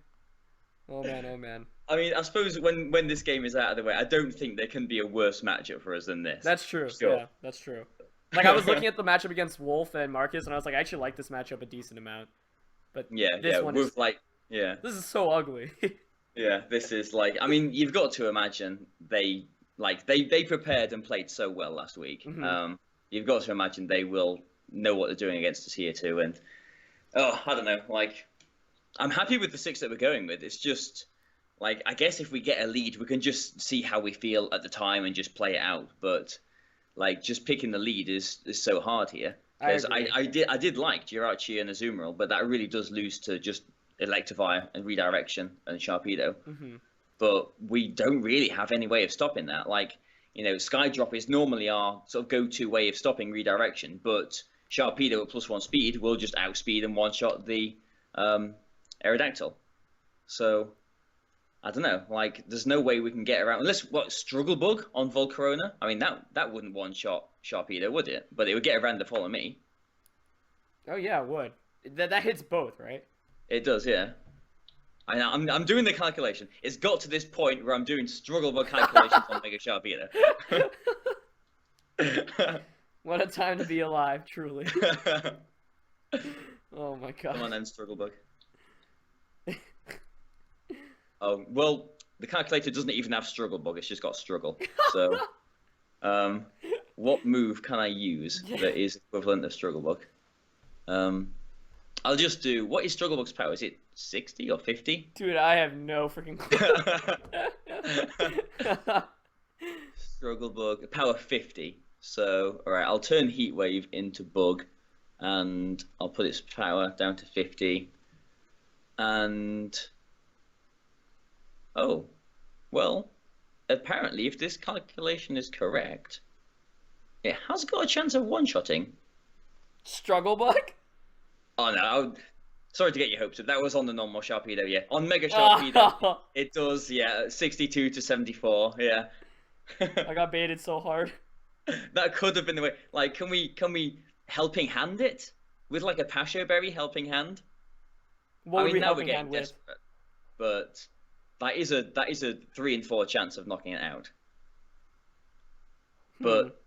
Oh man. Oh man. I mean, I suppose when this game is out of the way, I don't think there can be a worse matchup for us than this. That's true. Sure. Yeah, that's true. Like I was looking at the matchup against Wolf and Marcus, and I was like, I actually like this matchup a decent amount. But this one is like, yeah. This is so ugly. Yeah, this is like, I mean, you've got to imagine they prepared and played so well last week. Mm-hmm. You've got to imagine they will know what they're doing against us here too, and Oh, I don't know. Like, I'm happy with the 6 that we're going with. It's just like I guess if we get a lead, we can just see how we feel at the time and just play it out. But like just picking the lead is so hard here I because agree. I did like Jirachi and Azumarill, but that really does lose to just Electivire and Redirection and Sharpedo. Hmm. But we don't really have any way of stopping that. Like, Skydrop is normally our sort of go-to way of stopping Redirection, but Sharpedo at +1 speed will just outspeed and one-shot the Aerodactyl. So I don't know. Like, there's no way we can get around unless Struggle Bug on Volcarona. I mean, that wouldn't one-shot Sharpedo, would it? But it would get around to Follow Me. Oh yeah, it would. That hits both, right? It does, yeah. I'm doing the calculation. It's got to this point where I'm doing Struggle Bug calculations on Mega Sharpedo. What a time to be alive, truly. Oh my god. Come on then, Struggle Bug. Oh, well, the calculator doesn't even have Struggle Bug, it's just got Struggle. So, what move can I use that is equivalent of Struggle Bug? I'll just do, what is Struggle Bug's power? Is it 60 or 50? Dude, I have no freaking clue. Struggle Bug, power 50. So, alright, I'll turn Heat Wave into Bug, and I'll put its power down to 50. And... oh, well, apparently if this calculation is correct, it has got a chance of one-shotting. Struggle Bug? Oh no, sorry to get your hopes up. That was on the normal Sharpedo, yeah. On Mega Sharpedo, it does, yeah, 62 to 74, yeah. I got baited so hard. That could have been the way. Like, can we helping hand it with like a Pasho Berry helping hand? What would we now helping we're getting hand with? desperate, but that is a 3 in 4 chance of knocking it out. But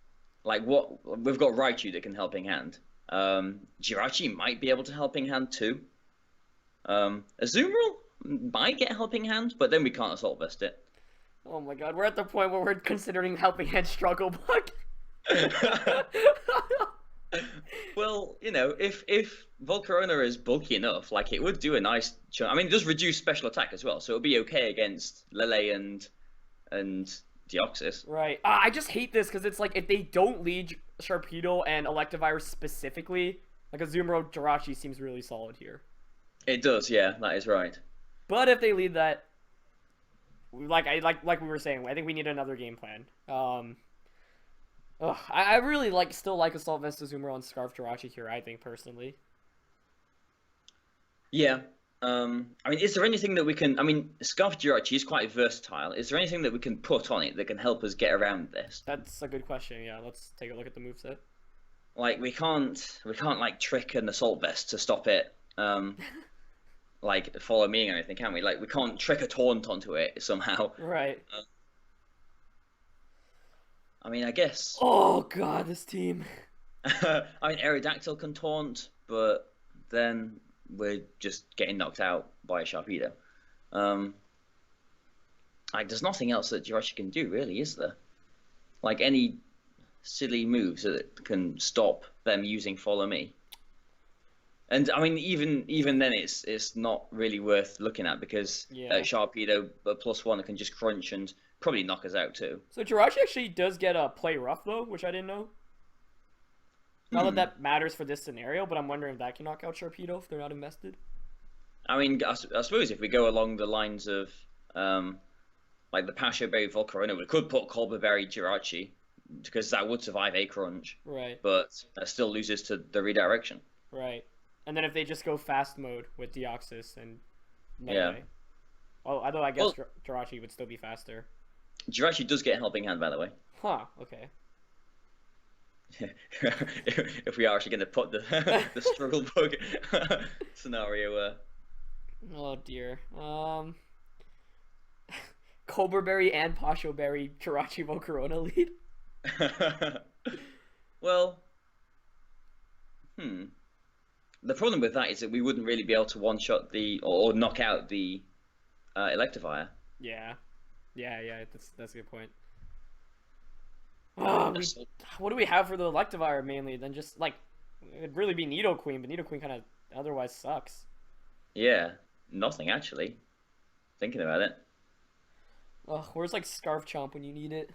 like what we've got Raichu that can helping hand. Jirachi might be able to helping hand too. Azumarill might get helping hand, but then we can't assault vest it. Oh my god, we're at the point where we're considering helping hand Struggle Bug. Well, if Volcarona is bulky enough, like it would do a nice chunk. I mean, it does reduce special attack as well, so it'll be okay against Lele and Deoxys. Right. I just hate this because it's like if they don't lead Sharpedo and Electivire specifically, like Azumarill Jirachi seems really solid here. It does, yeah, that is right. But if they lead that, like we were saying, I think we need another game plan. I really still like Assault Vest Azumarill and Scarf Jirachi here, I think, personally. Yeah. I mean, is there anything that we can... I mean, Scarf Jirachi is quite versatile. Is there anything that we can put on it that can help us get around this? That's a good question, yeah. Let's take a look at the moveset. Like, we can't like, trick an Assault Vest to stop it, like, follow me or anything, can we? Like, we can't trick a Taunt onto it somehow. Right. I mean, I guess... oh, God, this team. I mean, Aerodactyl can Taunt, but then we're just getting knocked out by a Sharpedo. Like, there's nothing else that Jirachi can do, really, is there? Like, any silly moves that can stop them using Follow Me. And, I mean, even then, it's not really worth looking at, because Sharpedo +1 can just crunch and probably knock us out, too. So Jirachi actually does get a Play Rough, though, which I didn't know. Not that matters for this scenario, but I'm wondering if that can knock out Sharpedo if they're not invested. I mean, I suppose if we go along the lines of, like, the Pasho Berry Volcarona, we could put Colbur Berry Jirachi, because that would survive a crunch. Right. But that still loses to the redirection. Right. And then if they just go fast mode with Deoxys and Melee. Yeah. Well, although I guess Jirachi would still be faster. Jirachi does get helping hand, by the way. Huh, okay. If we are actually going to put the Struggle Bug scenario. Oh dear. Colbur Berry and Pasho Berry Jirachi Volcarona lead? Well, the problem with that is that we wouldn't really be able to one-shot or knock out the Electivire. Yeah. Yeah, that's a good point. What do we have for the Electivire mainly? Then just, like, it'd really be Nidoqueen, but Nidoqueen kind of otherwise sucks. Yeah, nothing actually. Thinking about it. Ugh, where's like Scarf Chomp when you need it?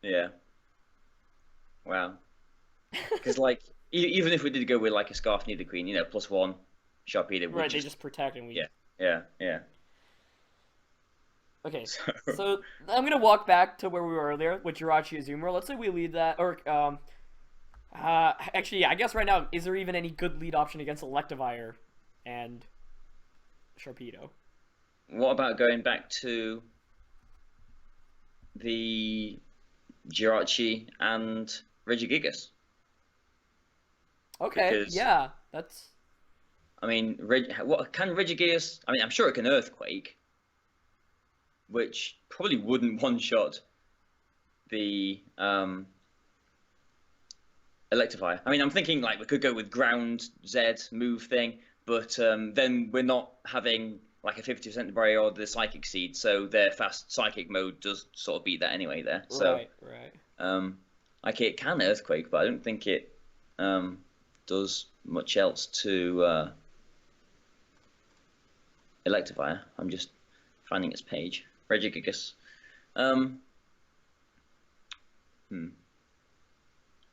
Yeah. Wow. Because like, even if we did go with like a Scarf Nidoqueen, you know, +1 Sharpedo would Right, they just just protect and we. yeah. Okay, So so I'm gonna walk back to where we were earlier with Jirachi Azumarill. Let's say we lead that, or actually, yeah, I guess right now, is there even any good lead option against Electivire and Sharpedo? what about going back to the Jirachi and Regigigas? Okay, Because yeah, that's I mean, what can Regigigas? I mean, I'm sure it can Earthquake, which probably wouldn't one-shot the Electivire. I mean, I'm thinking like we could go with Ground Z move thing, but then we're not having like a 50% barrier or the Psychic Seed, so their fast Psychic mode does sort of beat that anyway there. So, right. like it can Earthquake, but I don't think it does much else to Electivire. I'm just finding its page. Regigigas.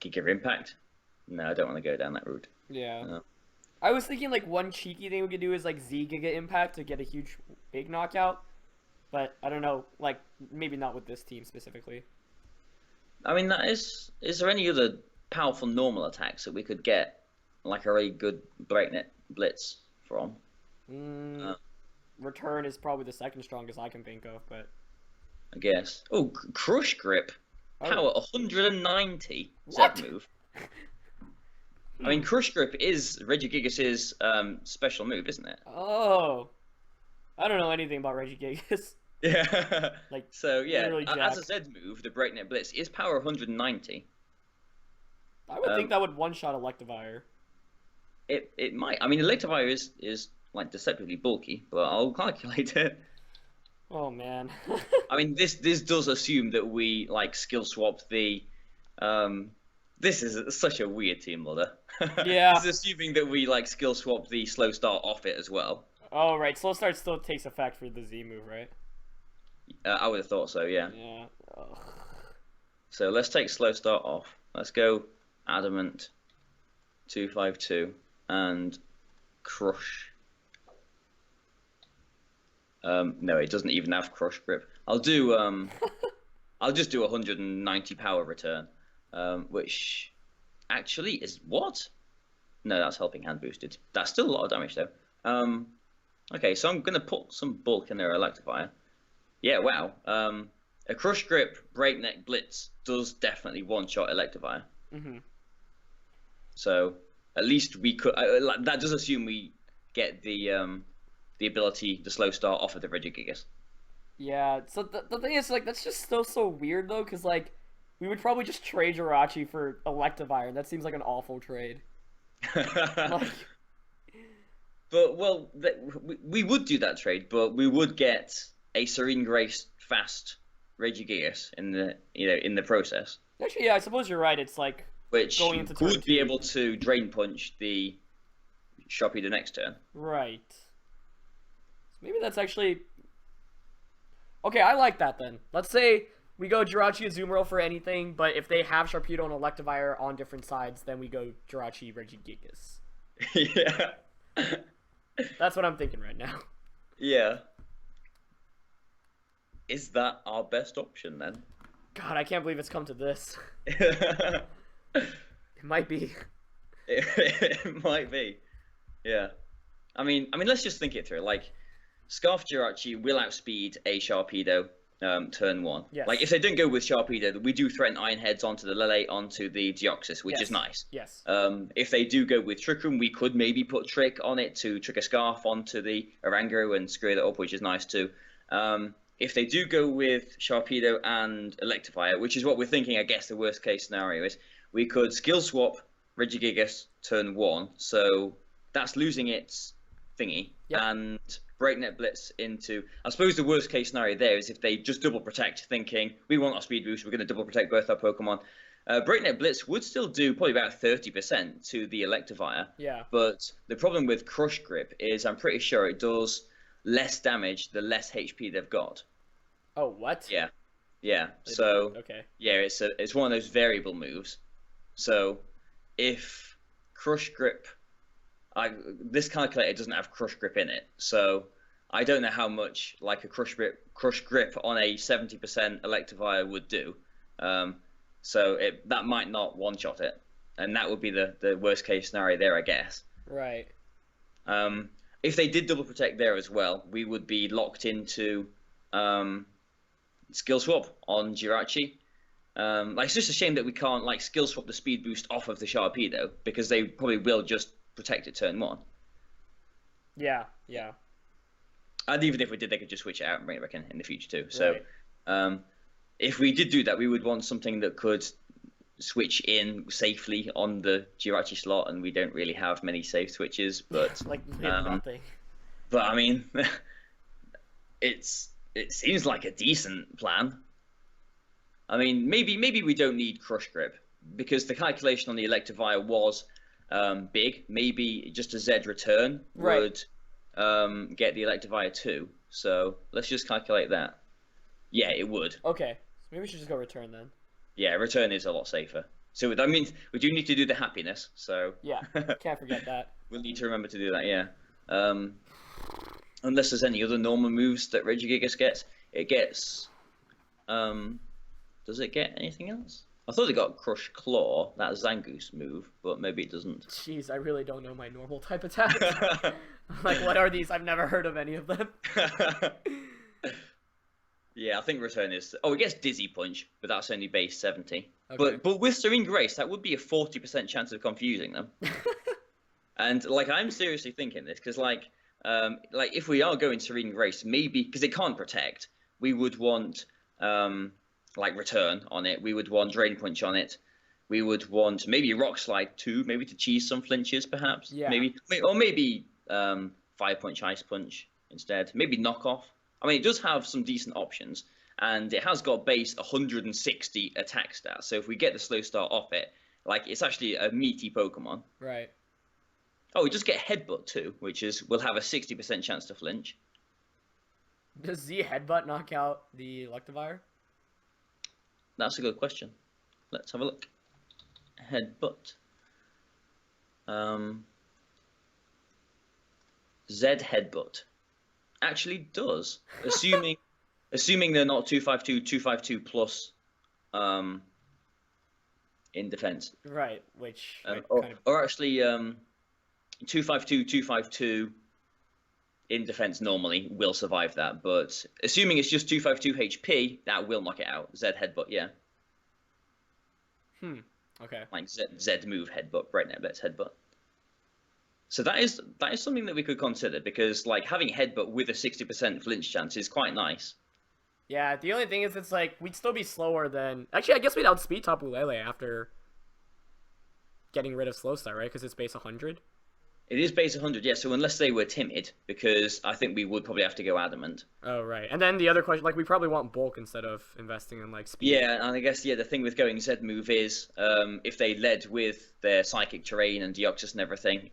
Could give Impact. No, I don't want to go down that route. Yeah. I was thinking like one cheeky thing we could do is like Z Giga Impact to get a huge big knockout, but I don't know, like maybe not with this team specifically. I mean, is there any other powerful normal attacks that we could get like a really good breakneck blitz from? Return is probably the second strongest I can think of, but I guess. Oh, Crush Grip. Power 190 What? Z move. I mean, Crush Grip is Regigigas' special move, isn't it? Oh, I don't know anything about Regigigas. Yeah. Like, so yeah, literally as a jack. Z move, the Breakneck Blitz is power 190. I would think that would one-shot Electivire. It might. I mean, Electivire is like deceptively bulky, but I'll calculate it. Oh man. I mean, this does assume that we like skill swap the. This is such a weird team builder. Yeah. This is assuming that we like skill swap the slow start off it as well. Oh right, slow start still takes effect for the Z move, right? I would have thought so, yeah. Yeah. Ugh. So let's take slow start off. Let's go Adamant, 252, and Crush. No, it doesn't even have Crush Grip. I'll do I'll just do 190 power return, which actually is what? No, that's helping hand boosted. That's still a lot of damage though. Okay, so I'm gonna put some bulk in there, Electivire. Yeah, wow. A Crush Grip Breakneck Blitz does definitely one-shot Electivire. So at least we could. That does assume we get the ability, the slow start off of the Regigigas. Yeah. So the thing is, like, that's just still so weird though, because like we would probably just trade Jirachi for Electivire. That seems like an awful trade. Like, But well, we would do that trade, but we would get a Serene Grace fast Regigigas in the process, actually, yeah, I suppose you're right. It's like which going into turn would be 2. able to Drain Punch the Sharpedo next turn. Right. So maybe that's actually okay. I like that then. Let's say we go Jirachi Azumarill for anything, but if they have Sharpedo and Electivire on different sides, then we go Jirachi Regigigas. Yeah. That's what I'm thinking right now. Yeah. Is that our best option then? God, I can't believe it's come to this. It might be. It might be. Yeah. I mean, let's just think it through. Like, Scarf Jirachi will outspeed a Sharpedo turn 1. Yes. Like, if they don't go with Sharpedo, we do threaten Iron Heads onto the Lele, onto the Deoxys, which is nice. Yes. If they do go with Trick Room, we could maybe put Trick on it to trick a Scarf onto the Orango and screw that up, which is nice too. If they do go with Sharpedo and Electivire, which is what we're thinking, I guess the worst case scenario is, we could skill swap Regigigas turn 1, so that's losing its thingy, and Breakneck Blitz into... I suppose the worst case scenario there is if they just double protect, thinking, we want our speed boost, we're going to double protect both our Pokemon. Breakneck Blitz would still do probably about 30% to the Electivire. Yeah. But the problem with Crush Grip is I'm pretty sure it does less damage the less HP they've got. Oh, what? Yeah. Yeah. So okay. yeah, it's one of those variable moves. So if Crush Grip, this calculator doesn't have Crush Grip in it, so I don't know how much like a Crush Grip on a 70% Electivire would do. So that might not one-shot it, and that would be the worst case scenario there, I guess. Right. If they did double protect there as well, we would be locked into skill swap on Jirachi. It's just a shame that we can't like skill swap the speed boost off of the Sharpedo, because they probably will just protect it turn 1. Yeah, yeah. And even if we did, they could just switch it out and bring it back in the future too. So, Right. If we did do that, we would want something that could switch in safely on the Jirachi slot, and we don't really have many safe switches. But like nothing. But I mean, it seems like a decent plan. I mean, maybe we don't need Crush Grip, because the calculation on the Electivire was big. Maybe just a Z return would get the Electivire 2. So let's just calculate that. Yeah, it would. Okay, so maybe we should just go return then. Yeah, return is a lot safer. So that means we do need to do the happiness. So yeah, can't forget that. We'll need to remember to do that. Yeah. Unless there's any other normal moves that Regigigas gets, it gets. Does it get anything else? I thought it got Crush Claw, that Zangoose move, but maybe it doesn't. Jeez, I really don't know my normal type attacks. Like, what are these? I've never heard of any of them. Yeah, I think return is. Oh, it gets Dizzy Punch, but that's only base 70. Okay. But with Serene Grace, that would be a 40% chance of confusing them. And like, I'm seriously thinking this, because like if we are going Serene Grace, maybe because it can't protect, we would want like return on it. We would want Drain Punch on it. We would want maybe Rock Slide too, maybe to cheese some flinches, perhaps. Yeah. Maybe 5-punch Ice Punch instead. Maybe Knockoff. I mean, it does have some decent options, and it has got base 160 attack stats. So if we get the slow start off it, like, it's actually a meaty Pokemon. Right. Oh, we just get Headbutt too, which is we'll have a 60% chance to flinch. Does the Headbutt knock out the Electivire? That's a good question. Let's have a look. Headbutt. Z Headbutt actually does, assuming they're not 252 plus in defense. Right, which or actually 252 in defense normally will survive that, but assuming it's just 252 HP, that will knock it out. Z Headbutt, yeah. Okay. Like Z move Headbutt, Breakneck Blitz Headbutt. So that is something that we could consider, because like having Headbutt with a 60% flinch chance is quite nice. Yeah, the only thing is it's like we'd still be slower than... Actually, I guess we'd outspeed Tapu Lele after getting rid of Slow Start, right? Because it's base 100. It is base 100, yeah, so unless they were timid, because I think we would probably have to go Adamant. Oh, right. And then the other question, like, we probably want bulk instead of investing in, like, speed. Yeah, and I guess, yeah, the thing with going Z move is, if they led with their Psychic Terrain and Deoxys and everything,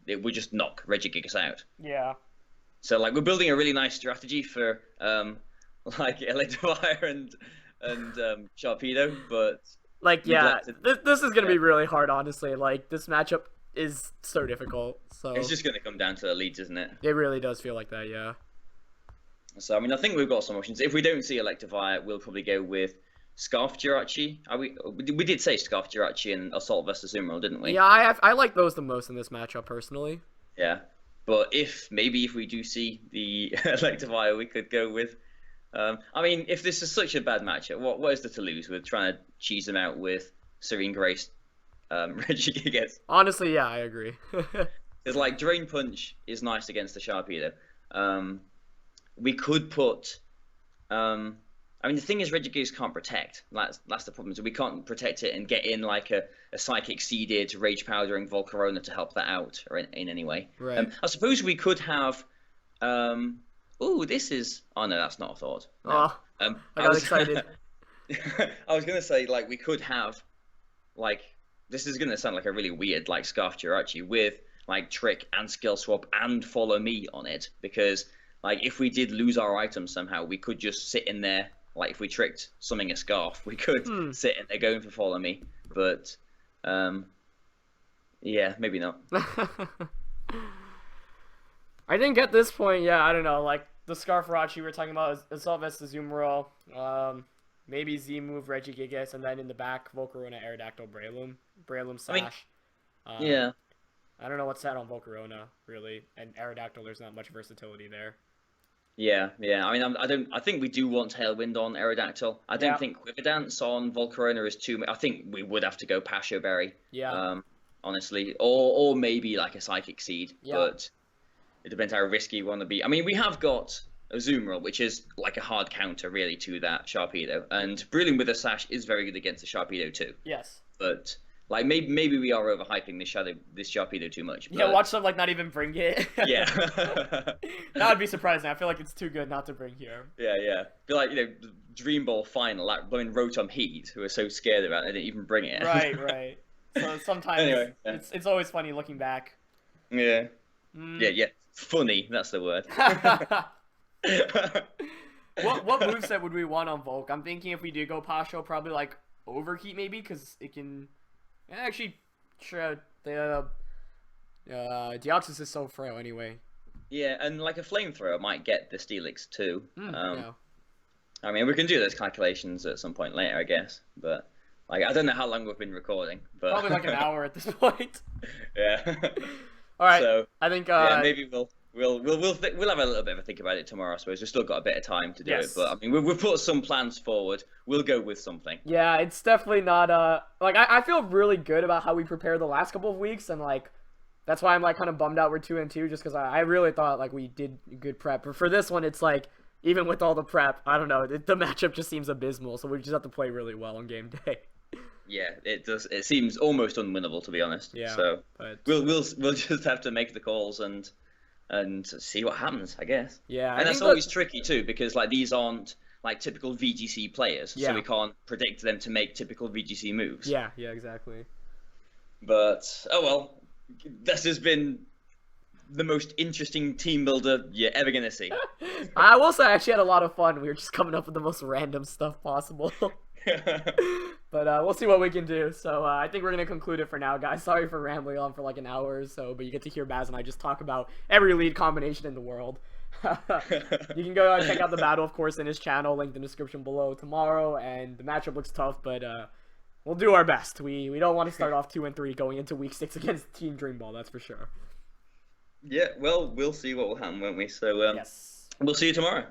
it would just knock Regigigas out. Yeah. So, like, we're building a really nice strategy for, like, Electivire and Sharpedo, but... Like, yeah, this is going to be really hard, honestly. Like, this matchup is so difficult, so... It's just going to come down to the leads, isn't it? It really does feel like that, yeah. So, I mean, I think we've got some options. If we don't see Electivire, we'll probably go with Scarf Jirachi. We did say Scarf Jirachi and Assault vs Azumarill, didn't we? Yeah, I like those the most in this matchup, personally. Yeah, but maybe if we do see the Electivire, we could go with... I mean, if this is such a bad matchup, what is there to lose with trying to cheese them out with Serene Grace, Regigigas? Honestly, yeah, I agree. It's like Drain Punch is nice against the Sharpedo. We could put... I mean, the thing is, Regigigas can't protect. That's the problem. So we can't protect it and get in like a Psychic Seeded, Rage Powdering Volcarona to help that out or in any way. Right. I suppose we could have... this is... Oh, no, that's not a thought. No. Oh, I got excited. I was going to say, like, we could have like this is gonna sound like a really weird like Scarf Jirachi with like Trick and Skill Swap and Follow Me on it, because like if we did lose our items somehow, we could just sit in there. Like if we tricked summing a Scarf, we could sit in there going for Follow Me. But yeah, maybe not. I think at this point, yeah, I don't know. Like the Scarf Jirachi we're talking about, Assault Vest, Azumarill, maybe Z move, Regigigas, and then in the back, Volcarona, Aerodactyl, Breloom, Sash. Yeah. I don't know what's that on Volcarona, really. And Aerodactyl, there's not much versatility there. Yeah. I mean, I think we do want Tailwind on Aerodactyl. I don't think Quiver Dance on Volcarona is too much. I think we would have to go Pasho Berry. Yeah. Honestly, or maybe like a Psychic Seed. Yeah. But it depends how risky we want to be. I mean, we have got Azumarill, which is like a hard counter really to that Sharpedo, and Breloom with a Sash is very good against the Sharpedo too. Yes. But like maybe we are overhyping this Sharpedo too much. But... Yeah, watch them like not even bring it. Yeah. That would be surprising. I feel like it's too good not to bring here. Yeah. Feel like Dream Ball final, like blowing Rotom Heat, who are so scared about it, they didn't even bring it. Right. So sometimes anyway, it's always funny looking back. Yeah. Yeah. Funny, that's the word. What moveset would we want on Volk? I'm thinking if we do go Pasho, probably like Overheat maybe, because it can actually sure the Deoxys is so frail anyway. Yeah, and like a Flamethrower might get the Steelix too. Yeah. I mean, we can do those calculations at some point later, I guess, but like I don't know how long we've been recording, but probably like an hour at this point. Yeah. All right. So I think maybe we'll have a little bit of a think about it tomorrow. I suppose we've still got a bit of time to do it, but I mean we've put some plans forward. We'll go with something. Yeah, it's definitely not like I feel really good about how we prepared the last couple of weeks, and like that's why I'm like kind of bummed out we're 2-2, just because I really thought like we did good prep. But for this one, it's like even with all the prep, I don't know, the matchup just seems abysmal. So we just have to play really well on game day. Yeah, it does. It seems almost unwinnable, to be honest. Yeah. So but... we'll just have to make the calls and see what happens, I guess. Yeah. And that's always tricky too, because like these aren't like typical VGC players, so we can't predict them to make typical VGC moves. Yeah, exactly. But oh well, this has been the most interesting team builder you're ever gonna see. I will say I actually had a lot of fun. We were just coming up with the most random stuff possible. But we'll see what we can do. So I think we're going to conclude it for now, guys. Sorry for rambling on for like an hour or so, but you get to hear Baz and I just talk about every lead combination in the world. You can go check out the battle, of course, in his channel, linked in the description below tomorrow, and the matchup looks tough, but we'll do our best. We don't want to start off 2-3 going into week 6 against Team Dream Ball, that's for sure. Yeah, well, we'll see what will happen, won't we? So yes. We'll see you tomorrow.